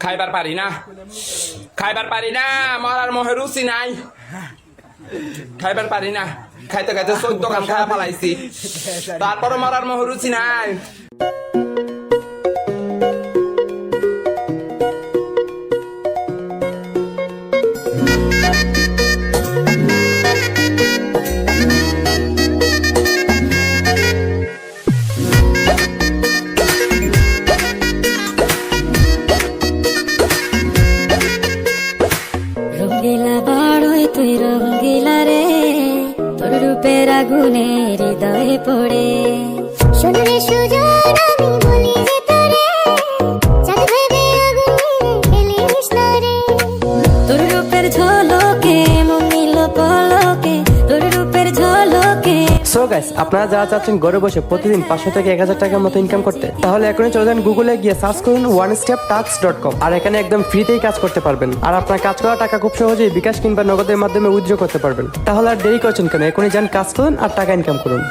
খাইবার পারি না, খাইবার পারি না, মরার মোহে রুচি নাই, খাইবার পারি না, খাইতে খাইতে 14 খান খাওয়া পালাইছি, তারপরে মরার মোহে রুচি নাই। রঙ্গিলা বাড়ই তুই রঙ্গিলা রে, তোর রূপের আগুনে হৃদয়ে পড়ে। শোন রে সুজন আমি বলি যে তোরে, চাঁদ ভেবে আগুনে খেলিস না রে। তোর রূপের ঝলকে মন নিল পলকে, তোর রূপের ঝলকে। সো গাইস, আপনারা যারা চাচ্ছেন ঘরে বসে প্রতিদিন 500 থেকে 1000 টাকার মতো ইনকাম করতে, তাহলে এখনই চলে যান গুগলে গিয়ে সার্চ করুন onesteptask.com। আর এখানে একদম ফ্রিতেই কাজ করতে পারবেন। আর আপনার কাজ করা টাকা খুব সহজেই বিকাশ কিংবা নগদের মাধ্যমে উইথড্র করতে পারবেন। তাহলে আর দেরি করছেন কেন, এখনই যান কাজ করুন আর টাকা ইনকাম করুন।